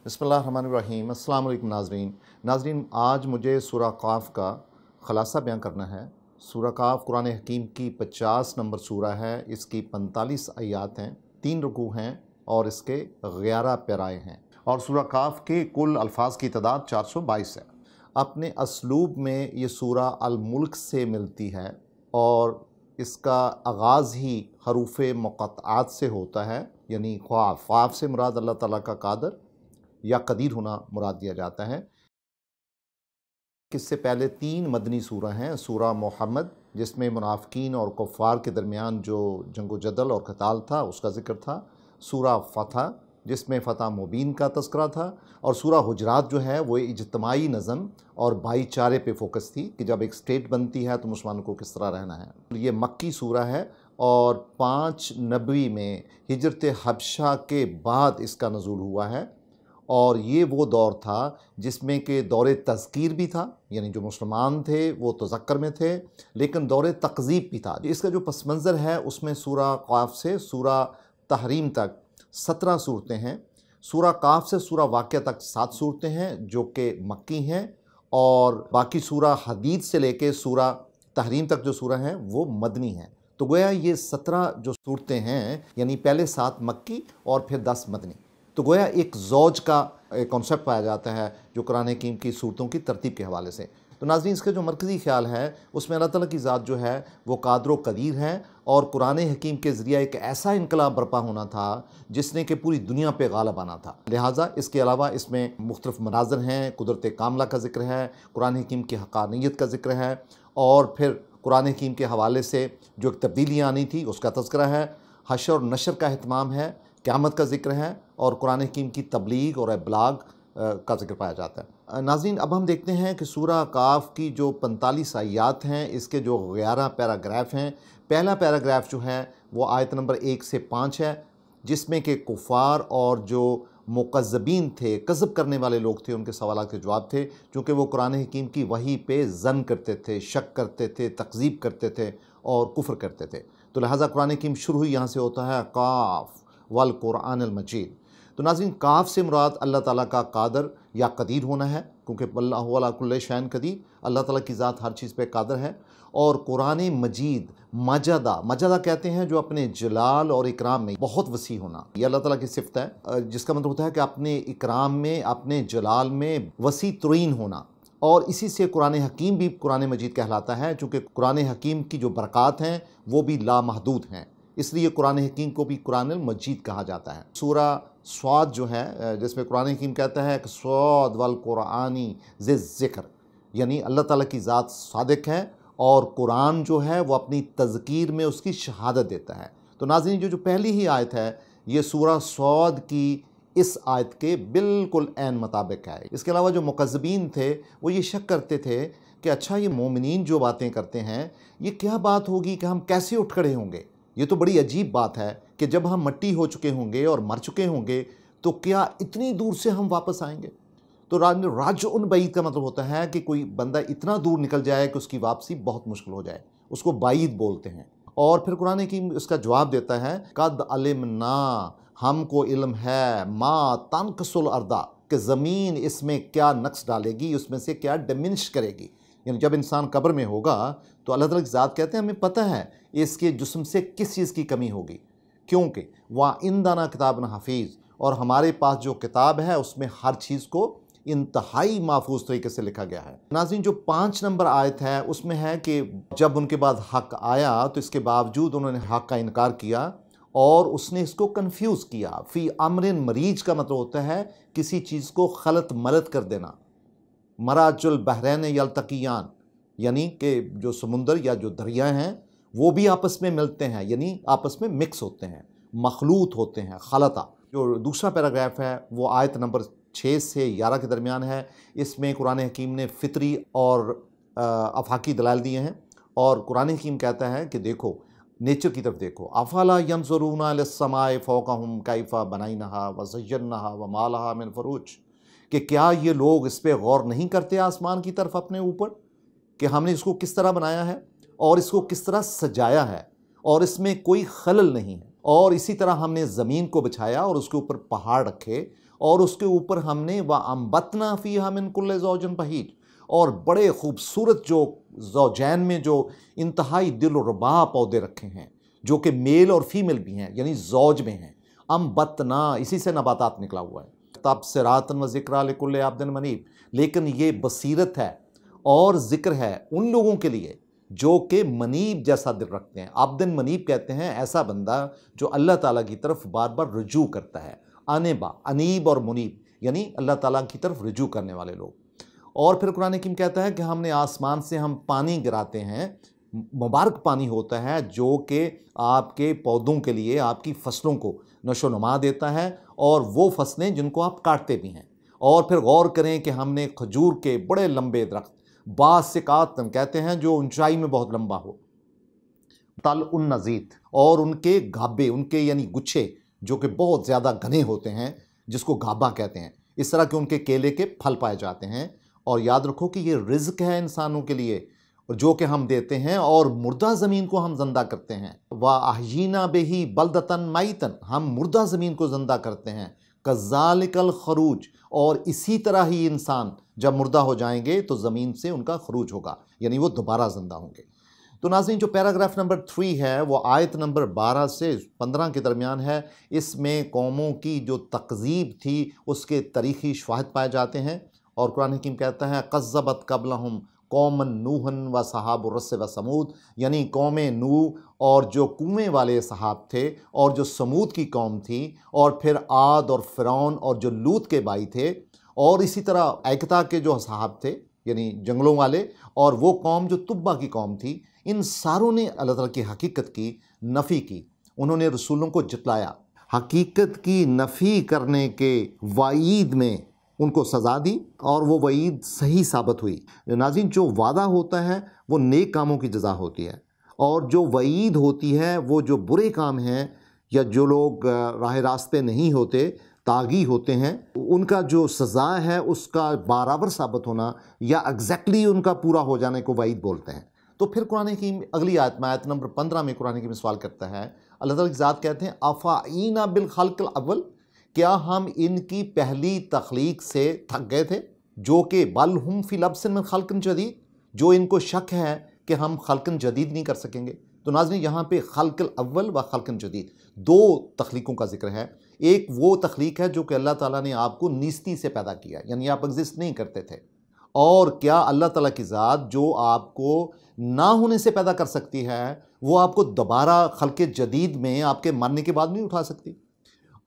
बिस्मिल्लाहिर्रहमानिर्रहीम। अस्सलाम वालेकुम नाज़रीन, आज मुझे सूरह काफ का ख़ुलासा बयान करना है। सूरह काफ कुरान हकीम की 50 नंबर सूरह है। इसकी 45 आयात हैं, 3 रुकू हैं और इसके 11 पैराए हैं और सूरह काफ के कुल अल्फाज की तादाद 422 है। अपने असलूब में ये सूरह अल मुल्क से मिलती है और इसका आगाज़ ही हरूफ मुक़त्तआत से होता है, यानी ख्वाफ से मुराद अल्लाह ताला का कादर या कदीर होना मुराद दिया जाता है। इससे पहले 3 मदनी सूरह हैं। सूरह मोहम्मद, जिसमें मुनाफिकीन और कुफ़ार के दरमियान जो जंग जदल और क़ताल था उसका ज़िक्र था। सूरह फ़तह, जिसमें फ़तह मुबीन का तज़किरा था। और सूरह हुजरात जो है वो इज्तिमाई नज़म और भाईचारे पे फोकस थी कि जब एक स्टेट बनती है तो मुसलमानों को किस तरह रहना है। ये मक्की सूरह है और 5 नबवी में हिजरत हबशा के बाद इसका नज़ूल हुआ है। और ये वो दौर था जिसमें कि दौरे तज़कीर भी था, यानी जो मुसलमान थे वो तज़क्कर में थे, लेकिन दौरे तक़ज़ीब भी था। इसका जो पस मंज़र है उसमें सूरह काफ से सूरह तहरीम तक 17 सूरतें हैं। सूरह काफ से सूरह वाक़िया तक 7 सूरतें हैं जो कि मक्की हैं और बाकी सूरह हदीद से लेके सूरह तहरीम तक जो सूरह हैं वो मदनी हैं। तो गोया ये 17 जो सूरतें हैं, यानी पहले 7 मक्की और फिर 10 मदनी। तो गोया एक ज़ौज का कॉन्सेप्ट पाया जाता है जो कुरान हकीम की सूरतों की तरतीब के हवाले से। तो नाज़रीन, इसका जो मरकज़ी ख्याल है उसमें अल्लाह ताला की ज़ात जो है वो कादर व कदीर है और कुरान हकीम के ज़रिए एक ऐसा इनकलाब बर्पा होना था जिसने कि पूरी दुनिया पे गालिब आना था। लिहाजा इसके अलावा इसमें मुख्तलिफ मनाज़र हैं, कुदरत कामला का ज़िक्र है, कुरान हकीम की हक़ानियत का ज़िक्र है और फिर कुरान हकीम के हवाले से जो एक तब्दीलियाँ आनी थी उसका तज़किरा है, हशर और नशर का अहतमाम है, क़यामत का ज़िक्र है और कुरान हकीम की तबलीग और इब्लाग का ज़िक्र पाया जाता है। नाज़रीन, अब हम देखते हैं कि सूरह काफ की जो 45 आयात हैं इसके जो 11 पैराग्राफ हैं। पहला पैराग्राफ जो है वो आयत नंबर 1 से 5 है, जिसमें कि कुफ़ार और जो मुकज़्ज़बीन थे, कज़ब करने वाले लोग थे, उनके सवालात के जवाब थे, चूँकि वो कुरान हकीम की वही पे ज़न करते थे, शक करते थे, तकज़ीब करते थे और कुफ्र करते थे। तो लिहाजा कुरान हकीम शुरू ही यहाँ से होता है काफ वल कुरानिल मजीद। तो नाज़रीन, काफ से मुराद अल्लाह ताला का कादर या कदीर होना है, क्योंकि अल्लाहु अला कुल्लि शैइन कदीर, अल्लाह ताला की ज़ात हर चीज़ पे कादर है। और कुरान मजीद, मजदा कहते हैं जो अपने जलाल और इकराम में बहुत वसी होना, ये अल्लाह ताला की सिफ़त है, जिसका मतलब होता है कि अपने इकराम में, अपने जलाल में वसी तरीन होना। और इसी से कुरान हकीम भी कुरान मजीद कहलाता है, चूँकि कुरान हकीम की जो बरक़ात हैं वो भी लामहदूद हैं, इसलिए कुरान हकीम को भी कुरान मजीद कहा जाता है। सूरह स्वाद जो है, जिसमें कुरान हकीम कहता है कि स्वाद वल कुरानी ज़िक्र, यानी अल्लाह ताला की ज़ात सादिक है और कुरान जो है वो अपनी तज़कीर में उसकी शहादत देता है। तो नाज़रीन, जो पहली ही आयत है ये सूरह स्वाद की इस आयत के बिल्कुल ऐन मुताबिक है। इसके अलावा जो मुकज़्ज़बीन थे वो ये शक करते थे कि अच्छा, ये मोमिनीन जो बातें करते हैं ये क्या बात होगी कि हम कैसे उठ खड़े होंगे। ये तो बड़ी अजीब बात है कि जब हम मट्टी हो चुके होंगे और मर चुके होंगे तो क्या इतनी दूर से हम वापस आएंगे। तो राज उन बईद का मतलब होता है कि कोई बंदा इतना दूर निकल जाए कि उसकी वापसी बहुत मुश्किल हो जाए, उसको बाईद बोलते हैं। और फिर कुरान की इसका जवाब देता है कद अलिमना, हमको इल्म है, मा तनकसुल अर्दा, कि ज़मीन इसमें क्या नक्स डालेगी, उसमें से क्या डिमिनिश करेगी। यानी जब इंसान कब्र में होगा तो अल्लाह ताला की ज़ात कहते हैं हमें पता है इसके जिस्म से किस चीज़ की कमी होगी, क्योंकि वह इंदाना किताब न हफीज़, और हमारे पास जो किताब है उसमें हर चीज़ को इंतहाई महफूज तरीके से लिखा गया है। नाज़रीन, जो 5 नंबर आयत है उसमें है कि जब उनके बाद हक़ आया तो इसके बावजूद उन्होंने हक़ का इनकार किया और उसने इसको कन्फ्यूज़ किया। फ़ी अमरिन मरीज का मतलब होता है किसी चीज़ को खलत मलत कर देना। मराजुल बहरैन यल्तक़ियान, यानी कि जो समुंदर या जो दरिया हैं वो भी आपस में मिलते हैं, यानी आपस में मिक्स होते हैं, मखलूत होते हैं, खलता। जो दूसरा पैराग्राफ है वो आयत नंबर 6 से 11 के दरमियान है। इसमें कुरान हकीम ने फ़ितरी और अफाकी दलाइल दिए हैं और कुरान हकीम कहता है कि देखो, नेचर की तरफ देखो, अफ़ला यंज़ुरूना इलस्समाए फ़ौक़हुम कैफ़ा बनैनाहा व ज़य्यनाहा व मा लहा मिन फ़ुरूज, कि क्या ये लोग इस पर गौर नहीं करते आसमान की तरफ अपने ऊपर कि हमने इसको किस तरह बनाया है और इसको किस तरह सजाया है और इसमें कोई खलल नहीं है। और इसी तरह हमने ज़मीन को बिछाया और उसके ऊपर पहाड़ रखे और उसके ऊपर हमने व अम्बतना फ़ीहा मिन कुल्लि ज़ौजिन बहीज, और बड़े खूबसूरत जो ज़ौजैन में जो इंतहाई दिलरुबा पौधे रखे हैं जो कि मेल और फीमेल भी हैं, यानी ज़ौज में हैं। अम्बतना, इसी से नबातात निकला हुआ है। तबसिरातन व ज़िक्रा लिकुल्लि अब्दिन मनीब, लेकिन ये बसीरत है और ज़िक्र है उन लोगों के लिए जो कि मनीब जैसा दिल रखते हैं। अब्दिन मनीब कहते हैं ऐसा बंदा जो अल्लाह ताला की तरफ बार बार रुजू करता है। अनेबा, अनीब और मुनीब यानी अल्लाह ताला की तरफ रुजू करने वाले लोग। और फिर कुरान हकीम कहता है कि हमने आसमान से हम पानी गिराते हैं, मुबारक पानी होता है जो कि आपके पौधों के लिए, आपकी फसलों को नशोनुमा देता है, और वो फसलें जिनको आप काटते भी हैं। और फिर गौर करें कि हमने खजूर के बड़े लंबे दरख्त, बासिकात कहते हैं जो ऊंचाई में बहुत लंबा हो, तल उन नज़ीत, और उनके गाबे, उनके यानी गुच्छे जो कि बहुत ज़्यादा घने होते हैं जिसको गाबा कहते हैं, इस तरह के उनके केले के फल पाए जाते हैं। और याद रखो कि ये रिज़्क है इंसानों के लिए जो कि हम देते हैं, और मुर्दा ज़मीन को हम जिंदा करते हैं। व अहयीना बिही बलदतन मैतन, हम मुर्दा ज़मीन को जिंदा करते हैं। कज़ालिकल खरूज, और इसी तरह ही इंसान जब मुर्दा हो जाएंगे तो ज़मीन से उनका खरूज होगा, यानी वो दोबारा जिंदा होंगे। तो नाज़रीन, जो पैराग्राफ नंबर 3 है वो आयत नंबर 12 से 15 के दरमियान है। इसमें कौमों की जो तकज़ीब थी उसके तारीख़ी शवाहिद पाए जाते हैं। और कुरान हकीम कहता है कज़्ज़बत क़ब्लहुम कौमन नूहन व सहाबुर रस्स व समूद, यानी कौम नूह और जो कुएं वाले सहाब थे, और जो समूद की कौम थी, और फिर आद और फ़िरौन और जो लूत के भाई थे, और इसी तरह ऐकता के जो सहाब थे यानी जंगलों वाले, और वो कौम जो तुब्बा की कौम थी। इन सारों ने अल्लाह ताला की हकीकत की नफ़ी की, उन्होंने रसूलों को जतलाया। हकीकत की नफ़ी करने के वाईद में उनको सज़ा दी, और वो वईद सही साबित हुई। नाज़रीन, जो वादा होता है वो नेक कामों की जज़ा होती है, और जो वईद होती है वो जो बुरे काम हैं या जो लोग राह रास्ते नहीं होते, तागी होते हैं, उनका जो सज़ा है उसका बराबर साबित होना या एग्जैक्टली उनका पूरा हो जाने को वईद बोलते हैं। तो फिर कुरान की अगली आयत में, आयत नंबर 15 में कुरान की सवाल करता है, अल्लाह ताला की ज़ात कहते हैं अफ़ाईना बिल खल्क़िल अव्वल, क्या हम इनकी पहली तख्लीक से थक गए थे? जो कि बल हुम फ़ी लब्सिन मिन खल्क़िन जदीद, जो इनको शक है कि हम खल्क़िन जदीद नहीं कर सकेंगे। तो नाज़रीन, यहाँ पे खल्क़िल अव्वल व खल्क़िन जदीद दो तख्लीकों का जिक्र है। एक वो तख्लीक है जो कि अल्लाह ताला ने आपको नीस्ती से पैदा किया, यानी आप एग्जिस्ट नहीं करते थे। और क्या अल्लाह ताला की ज़ात जो आपको ना होने से पैदा कर सकती है, वो आपको दोबारा खल्क़े जदीद में आपके मरने के बाद नहीं उठा सकती?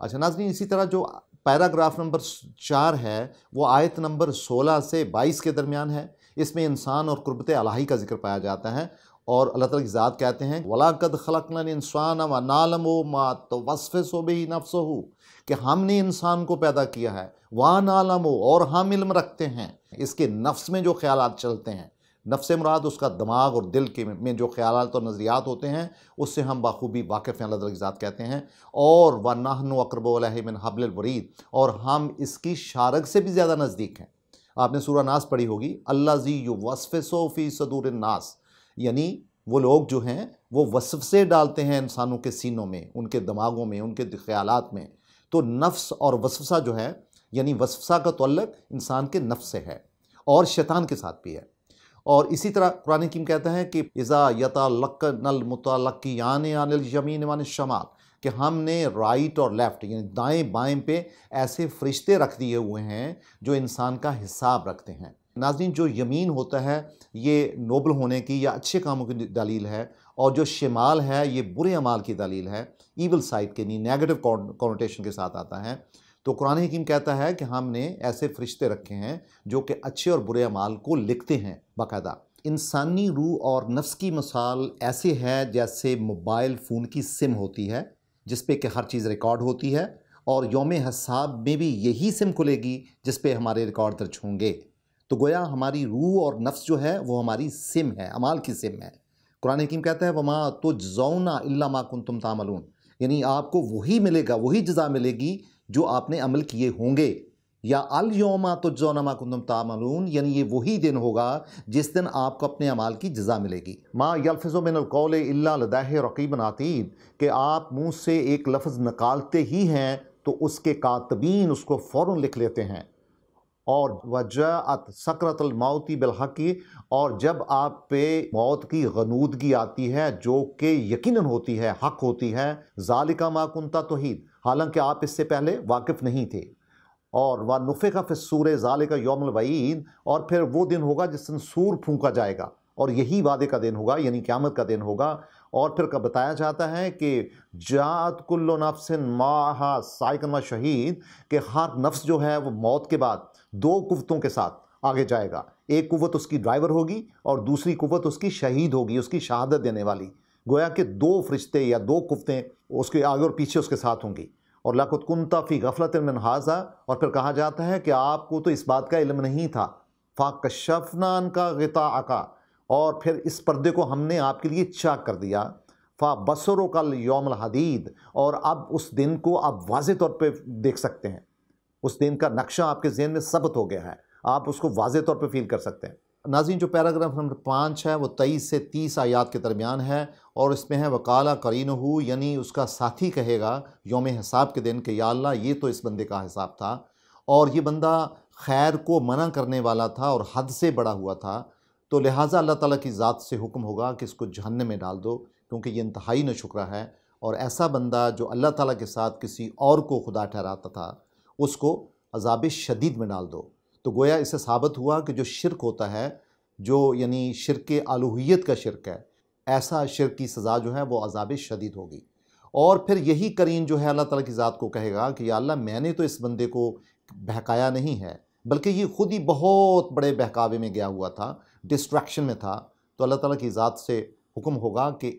अच्छा नाज़रीन, इसी तरह जो पैराग्राफ नंबर 4 है वो आयत नंबर 16 से 22 के दरमियान है। इसमें इंसान और कुर्बत इलाही का जिक्र पाया जाता है, और अल्लाह ताला की ज़ात कहते हैं वलाक़द ख़लक़नल इंसान व नालमु मा तुवस्विसु बिही नफ़्सुहु, कि हमने इंसान को पैदा किया है, वा नालमु, और हम इल्म रखते हैं इसके नफ्स में जो ख़यालात चलते हैं। नफ्स मुराद उसका दिमाग और दिल के में जो ख़यालात और नज़रियात होते हैं उससे हम बाखूबी वाकिफ़ हैं, अल्लाह ताला की ज़ात कहते हैं। और व नहनु अक़रबु इलैहि मिन हब्लिल वरीद, और हम इसकी शारग से भी ज़्यादा नज़दीक हैं। आपने सूरह नास पढ़ी होगी, अल्लज़ी युवस्विसु फ़ी सदूरिन नास, यानी वो लोग जो हैं वो वसवसे डालते हैं इंसानों के सीनों में, उनके दिमागों में, उनके ख़यालात में। तो नफ्स और वसवसा जो है, यानी वसवसा का तअल्लुक़ इंसान के नफ्स से है और शैतान के साथ भी है। और इसी तरह कुरान हकीम कहता है कि इज़ा यतलक़्नल मुतलक़्क़ियान अनिल यमीन व अनिश शमाल, कि हमने राइट और लेफ़्ट यानी दाएं बाएं पे ऐसे फरिश्ते रख दिए हुए हैं जो इंसान का हिसाब रखते हैं। नाज़रीन, जो यमीन होता है ये नोबल होने की या अच्छे कामों की दलील है, और जो शिमाल है ये बुरे अमाल की दलील है, ईवल साइड के, नहीं नेगेटिव कॉनोटेशन के साथ आता है। तो कुरान हकीम कहता है कि हमने ऐसे फरिश्ते रखे हैं जो कि अच्छे और बुरे अमाल को लिखते हैं बाकायदा। इंसानी रूह और नफ्स की मिसाल ऐसे है जैसे मोबाइल फ़ोन की सिम होती है जिस पे कि हर चीज़ रिकॉर्ड होती है, और यौम हिसाब में भी यही सिम खुलेगी जिस पे हमारे रिकॉर्ड दर्ज होंगे। तो गोया हमारी रूह और नफ्स जो है वो हमारी सिम है, अमाल की सिम है। कुरान हकीम कहता है वमा तुजज़ौना इल्ला मा कुंतुम तामलून, यानी आपको वही मिलेगा, वही जज़ा मिलेगी जो आपने अमल किए होंगे। या अल यौमा तुजज़ौना मा कुंतुम तामलून, यानी ये वही दिन होगा जिस दिन आपको अपने अमाल की जज़ा मिलेगी। मा यल्फ़िज़ु मिनल क़ौलि इल्ला लदैहि रक़ीबुन अतीद, कि आप मुँह से एक लफ्ज़ निकालते ही हैं तो उसके कातबीन उसको फ़ौरन लिख लेते हैं। और वजाअत सकरतुल मौती बिलहक़ी, और जब आप पे मौत की गनूदगी आती है जो कि यकीनन होती है, हक होती है, ज़ालिका मा कुंता तुहीद, हालांकि आप इससे पहले वाकिफ़ नहीं थे। और व नुफ़िख़ फ़िस्सूर ज़ालिका यौमुल वईद, और फिर वो दिन होगा जिस दिन सूर फूंका जाएगा, और यही वादे का दिन होगा, यानी क़यामत का दिन होगा। और फिर कब बताया जाता है कि जात कुल्लु नफ्सिन माहा साइकन व शहीद, कि हर नफ्स जो है वो मौत के बाद दो कुव्वतों के साथ आगे जाएगा। एक कुव्वत उसकी ड्राइवर होगी और दूसरी कुव्वत उसकी शहीद होगी, उसकी शहादत देने वाली। गोया कि दो फरिश्ते या दो कुव्वतें उसके आगे और पीछे उसके साथ होंगी। और लक़द कुन्ता फ़ी गफ़लतिन मिन हाज़ा, और फिर कहा जाता है कि आपको तो इस बात का इल्म नहीं था। फ़कशफ़ना अन्का ग़िताअका, और फिर इस पर्दे को हमने आपके लिए चाक कर दिया। फ़बसरुकल यौमुल हदीद, और अब उस दिन को आप वाज़ेह तौर पे देख सकते हैं। उस दिन का नक्शा आपके ज़हन में सबत हो गया है, आप उसको वाज़ेह तौर पे फील कर सकते हैं। नाज़रीन, जो पैराग्राफ नंबर 5 है वो 23 से 30 आयात के दरमियान है, और इसमें है वकाला करीनहू, यानी उसका साथी कहेगा यौम हिसाब के दिन कि या अल्लाह, ये तो इस बंदे का हिसाब था, और ये बंदा खैर को मना करने वाला था और हद से बड़ा हुआ था, तो लिहाजा अल्लाह ताला की ज़ात से हुक्म होगा कि इसको जहन्नम में डाल दो, क्योंकि ये इंतहाई नशुक्रा है। और ऐसा बंदा जो अल्लाह ताला के साथ किसी और को खुदा ठहराता था, उसको अज़ाब शदीद में डाल दो। तो गोया इससे साबित हुआ कि जो शिरक होता है, जो यानी शिरक अलूहियत का शिरक है, ऐसा शिरक की सज़ा जो है वो अज़ाब शदीद होगी। और फिर यही करीन जो है अल्लाह ताला की ज़ात को कहेगा कि या अल्लाह, मैंने तो इस बंदे को बहकाया नहीं है, बल्कि ये खुद ही बहुत बड़े बहकावे में गया हुआ था, डिस्ट्रैक्शन में था। तो अल्लाह ताला की ज़ात से हुक्म होगा कि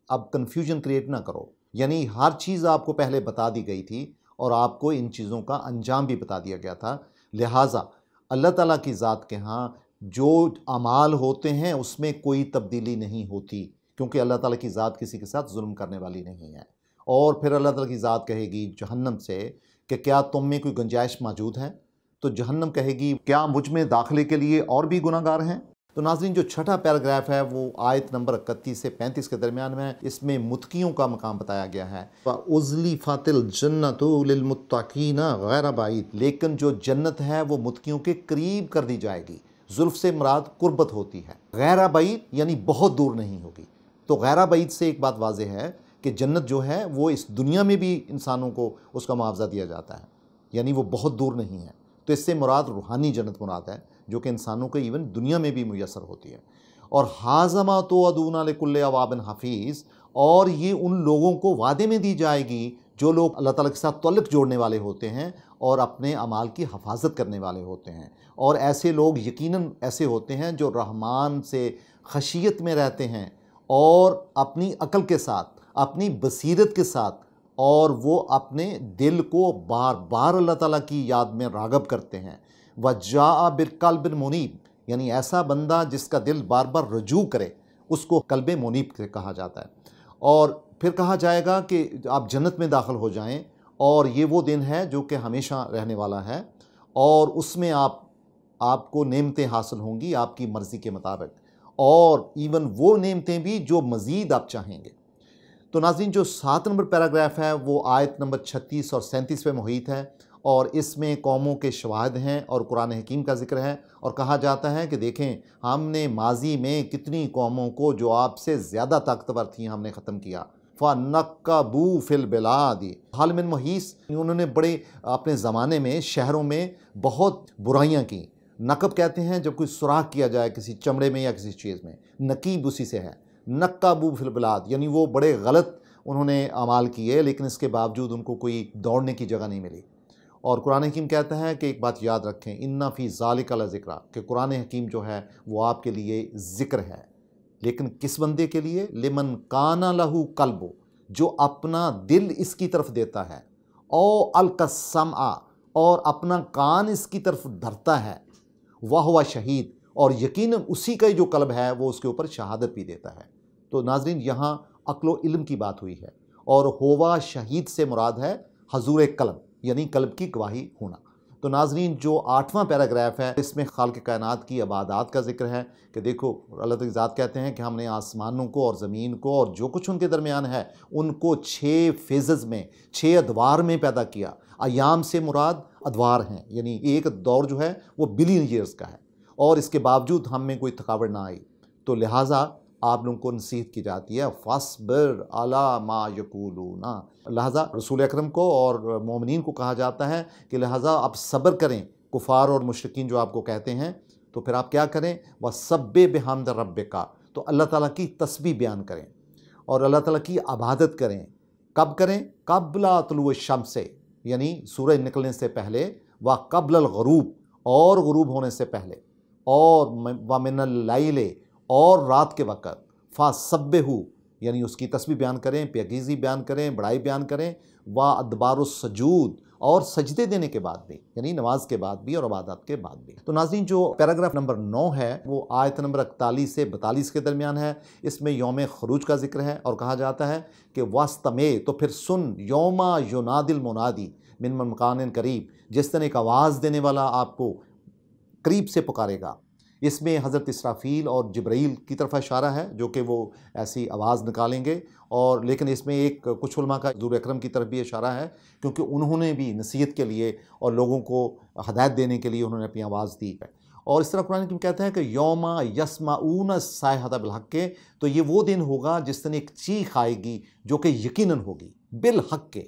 अब कन्फ्यूजन क्रिएट ना करो, यानी हर चीज़ आपको पहले बता दी गई थी और आपको इन चीज़ों का अंजाम भी बता दिया गया था। लिहाजा अल्लाह ताला की ज़ात के यहाँ जो अमाल होते हैं उसमें कोई तब्दीली नहीं होती, क्योंकि अल्लाह ताला की ज़ात किसी के साथ जुल्म करने वाली नहीं है। और फिर अल्लाह ताला की ज़ात कहेगी जहन्नम से कि क्या तुम में कोई गुंजाइश मौजूद है? तो जहन्नम कहेगी, क्या मुझ में दाखिले के लिए और भी गुनाहगार हैं? तो नाज़रीन, जो छठा पैराग्राफ है वो आयत नंबर 31 से 35 के दरमियान में, इसमें मुत्कियों का मकाम बताया गया है। उज़्लिफ़तिल जन्नतु लिलमुत्तक़ीना गैर बाईद, लेकिन जो जन्नत है वो मुत्कियों के करीब कर दी जाएगी। जुल्फ़ से मुराद कुर्बत होती है, गैर बाईद यानी बहुत दूर नहीं होगी। तो गैर बाईद से एक बात वाज़ेह है कि जन्नत जो है वो इस दुनिया में भी इंसानों को उसका मुआवजा दिया जाता है, यानी वो बहुत दूर नहीं है। तो इससे मुराद रूहानी जन्नत मुराद है, जो कि इंसानों को इवन दुनिया में भी मुयसर होती है। और हाज़मा तो अदूना लिकुल्ले अवाबिन हफ़ीज़, और ये उन लोगों को वादे में दी जाएगी जो लोग अल्लाह ताला के साथ तल्लुक़ जोड़ने वाले होते हैं और अपने अमाल की हफाजत करने वाले होते हैं। और ऐसे लोग यकीनन ऐसे होते हैं जो रहमान से खशियत में रहते हैं और अपनी अक्ल के साथ, अपनी बसीरत के साथ, और वो अपने दिल को बार बार अल्लाह ताला की याद में राग़ब करते हैं। वज्जा बिलक़ल्बिन मुनीब, यानी ऐसा बंदा जिसका दिल बार बार रजू करे, उसको कल्ब मुनीब से कहा जाता है। और फिर कहा जाएगा कि आप जन्नत में दाखिल हो जाएं, और ये वो दिन है जो कि हमेशा रहने वाला है, और उसमें आपको नेमतें हासिल होंगी आपकी मर्ज़ी के मुताबिक, और इवन वो नेमतें भी जो मज़ीद आप चाहेंगे। तो नाज़रीन, जो 7 नंबर पैराग्राफ है वो आयत नंबर 36 और 37 पे मुहित है, और इसमें कौमों के शवाहिद हैं और कुरान हकीम का ज़िक्र है। और कहा जाता है कि देखें, हमने माजी में कितनी कौमों को जो आपसे ज़्यादा ताकतवर थी हमने ख़त्म किया। फ़नक्कबू फ़िल बिलादी हाल मिन मुहीस, उन्होंने बड़े अपने ज़माने में शहरों में बहुत बुराइयाँ की। नकब कहते हैं जब कोई सुराख किया जाए किसी चमड़े में या किसी चीज़ में, नकीब उसी से है। नक्काबू फिल बिलाद, यानी वो बड़े गलत उन्होंने अमाल किए, लेकिन इसके बावजूद उनको कोई दौड़ने की जगह नहीं मिली। और कुरान हकीम कहता है कि एक बात याद रखें, इन्ना फ़ी ज़ालिका लज़िक्रा, कि कुरान हकीम जो है वो आपके लिए ज़िक्र है, लेकिन किस बंदे के लिए? लिमन काना लहू कल्बो, जो अपना दिल इसकी तरफ देता है, ओ अलकस्समा, और अपना कान इसकी तरफ धरता है, वाह हुआ शहीद, और यकीनन उसी का जो कल्ब है वो उसके ऊपर शहादत भी देता है। तो नाज़रीन, यहाँ अक्ल इल्म की बात हुई है, और होवा शहीद से मुराद है हजूर कल्ब, यानी कल्ब की गवाही होना। तो नाज़रीन, जो 8वां पैराग्राफ है इसमें खालिक़ कायनात की इबादात का जिक्र है कि देखो, अल्लाह ताला की ज़ात कहते हैं कि हमने आसमानों को और ज़मीन को और जो कुछ उनके दरमियान है उनको 6 फेज़ेज़ में, 6 अदवार में पैदा किया। अयाम से मुराद अदवार हैं, यानी एक दौर जो है वो बिलियन ईयर्स का है और इसके बावजूद हम में कोई थकावट ना आई। तो लिहाजा आप लोगों को नसीहत की जाती है फ़स्बिर अला मा यक़ूलूना। लिहाजा रसूल अकरम को और मोमिनीन को कहा जाता है कि लिहाजा आप सब्र करें कुफ़ार और मुशरिकीन जो आपको कहते हैं। तो फिर आप क्या करें, वसब्बिह बिहम्दि रब्बिका, तो अल्लाह ताला की तस्बीह बयान करें और अल्लाह ताला की इबादत करें। कब करें, क़ब्ला तुलूइ शम्स से, यानी सूरज निकलने से पहले, व क़ब्लल ग़ुरूब, और ग़ुरूब होने से पहले, और व मिनल लैल, और रात के वक़्त, फ़सब्बिहू, यानी उसकी तस्बीह बयान करें, पाकीज़ी बयान करें, बड़ाई बयान करें, व अदबारुस सजूद, और सजदे देने के बाद भी, यानी नमाज के बाद भी और इबादत के बाद भी। तो नाज़रीन, जो पैराग्राफ नंबर 9 है वो आयत नंबर 41 से 42 के दरमियान है। इसमें यौम खरूज का जिक्र है और कहा जाता है कि वास्तमे, तो फिर सुन, यौमा युनादिल मुनादी मिन मकानिन करीब, जिस दिन एक आवाज़ देने वाला आपको करीब से पुकारेगा। इसमें हज़रत इसराफील और जिब्राईल की तरफ इशारा है जो कि वो ऐसी आवाज़ निकालेंगे, और लेकिन इसमें एक कुछ उलमा का हुज़ूर अकरम की तरफ भी इशारा है क्योंकि उन्होंने भी नसीहत के लिए और लोगों को हदायत देने के लिए उन्होंने अपनी आवाज़ दी है। और इस तरह कुरान में कहता है कि यौमा यस्माऊन सायहत बिल हक़, तो ये वो दिन होगा जिस दिन एक चीख आएगी जो कि यकीनन होगी, बिल हक़,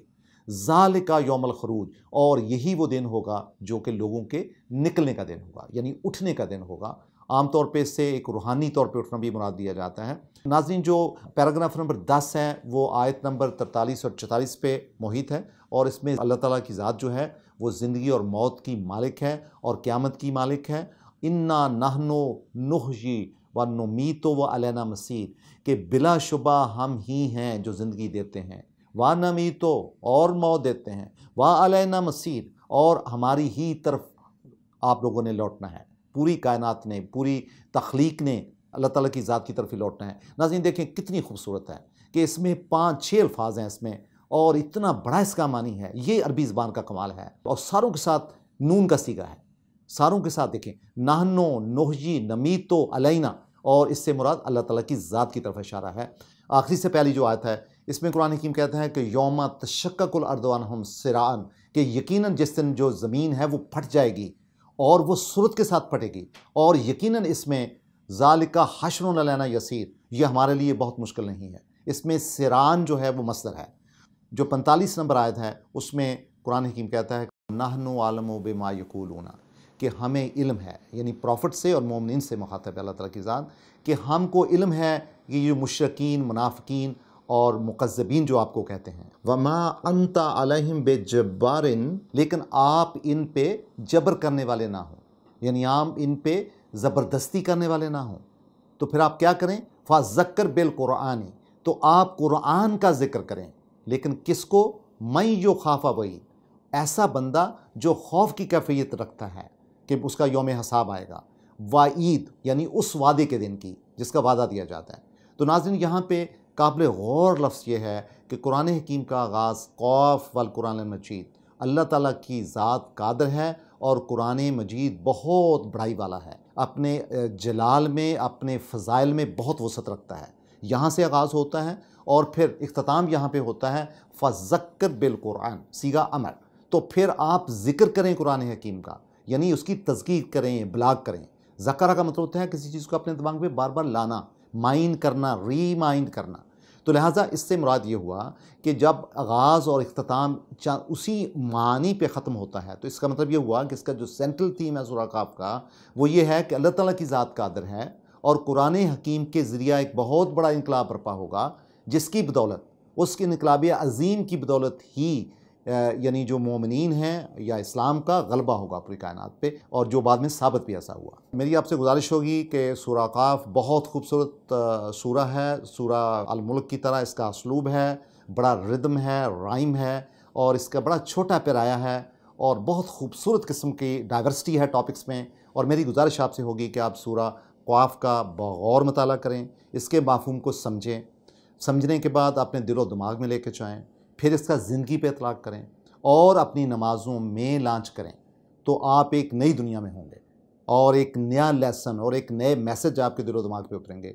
ज़ालिका यौमुल खरूज, और यही वो दिन होगा जो कि लोगों के निकलने का दिन होगा, यानी उठने का दिन होगा। आमतौर पे इससे एक रूहानी तौर पे उठना भी मुराद दिया जाता है। नाज़रीन, जो पैराग्राफ नंबर 10 है वो आयत नंबर 43 और 44 पे मोहित है, और इसमें अल्लाह ताला की ज़ात जो है वो ज़िंदगी और मौत की मालिक है और क़यामत की मालिक है। इन्ना नहनु नुहयी व नुमीतो व अलैना मसीर, के बिलाशुबा हम ही हैं जो ज़िंदगी देते हैं, व नमीतो, और मौत देते हैं, व अलैना मसीर, और हमारी ही तरफ आप लोगों ने लौटना है। पूरी कायनात ने, पूरी तख्लीक ने अल्लाह ताला की ज़ात की तरफ ही लौटना है। नाज़रीन, देखें कितनी खूबसूरत है कि इसमें 5-6 अल्फाज हैं इसमें, और इतना बड़ा इसका मानी है। ये अरबी ज़बान का कमाल है, और सारों के साथ नून का सीगा है, सारों के साथ देखें, नाहनो नोहजी नमीतो अलैना, और इससे मुराद अल्लाह ताला की ज़ात की तरफ इशारा है। आखिरी से पहली जो आयत है इसमें कुरान हकीम कहता है कि यौमा तशक्कुल अर्दु अन्हुम सिरान, कि यकीनन जिस दिन जो ज़मीन है वो फट जाएगी और वो सूरत के साथ फटेगी, और यकीनन इसमें ज़ालिका हश्रुन अलैना यसीर, ये हमारे लिए बहुत मुश्किल नहीं है। इसमें सिरान जो है वो मस्दर है। जो 45 नंबर आयत है उसमें कुरान हकीम कहता है नहनु आलमु बिमा यक़ूलूना, कि हमें इल्म है, यानी प्रॉफिट से और मोमिनीन से मुखातब है अल्लाह ताला की ज़ात, कि हमको इल्म है कि ये मुशरिकीन, मुनाफिकीन और मुकज़्ज़बीन जो आपको कहते हैं, वमा अंता अलैहिम बेजब्बारिन, लेकिन आप इन पे जबर करने वाले ना हो, यानी आप इन पे ज़बरदस्ती करने वाले ना हो। तो फिर आप क्या करें, फ़ज़क्कर बिल कुरानी, तो आप कुरान का जिक्र करें, लेकिन किसको, मैं यो खाफा वही, ऐसा बंदा जो खौफ की कैफियत रखता है कि उसका यौम हिसाब आएगा, वाईद, यानी उस वादे के दिन की जिसका वादा दिया जाता है। तो नाज़रीन, यहाँ पे काबिल गौर लफ्ज़ ये है कि कुरान हकीम का आगाज़ क़ाफ़ वल कुरान मजीद, अल्लाह ताला की ज़ात कादर है और कुरान मजीद बहुत बड़ाई वाला है, अपने जलाल में, अपने फ़ज़ाइल में बहुत वसअत रखता है। यहाँ से आगाज़ होता है और फिर इख्तिताम यहाँ पे होता है फ़ज़क्कर बिल कुरान, सीगा अमर। तो फिर आप ज़िक्र करें कुरान हकीम का, यानी उसकी तज़कीर करें, इब्लाग करें। ज़करा का मतलब होता है किसी चीज़ को अपने दिमाग में बार बार लाना, माइंड करना, रीमाइंड करना। तो लिहाजा इससे मुराद ये हुआ कि जब आगाज़ और इख्तिताम उसी मानी पे ख़त्म होता है, तो इसका मतलब ये हुआ कि इसका जो सेंट्रल थीम है सूरह काफ का वो ये है कि अल्लाह ताला की ज़ात कादर है और कुरान हकीम के ज़रिया एक बहुत बड़ा इनकलाब बर्पा होगा, जिसकी बदौलत, उसके इनकलाब अज़ीम की बदौलत ही यानी जो मोमिनीन हैं या इस्लाम का गलबा होगा पूरी कायनात पे, और जो बाद में साबित भी ऐसा हुआ। मेरी आपसे गुजारिश होगी कि सूरह काफ बहुत खूबसूरत सूरह है, सूरह अल मुल्क की तरह इसका असलूब है, बड़ा रिदम है, राइम है, और इसका बड़ा छोटा पैराया है और बहुत खूबसूरत किस्म की डाइवर्सिटी है टॉपिक्स में। और मेरी गुजारिश आपसे होगी कि आप सूरह काफ का बगौर मताला करें, इसके मफ़हूम को समझें, समझने के बाद अपने दिलो दिमाग में लेके जाएँ, फिर इसका ज़िंदगी पे इतलाक़ करें और अपनी नमाज़ों में लॉन्च करें, तो आप एक नई दुनिया में होंगे और एक नया लेसन और एक नए मैसेज आपके दिलो दिमाग पे उतरेंगे।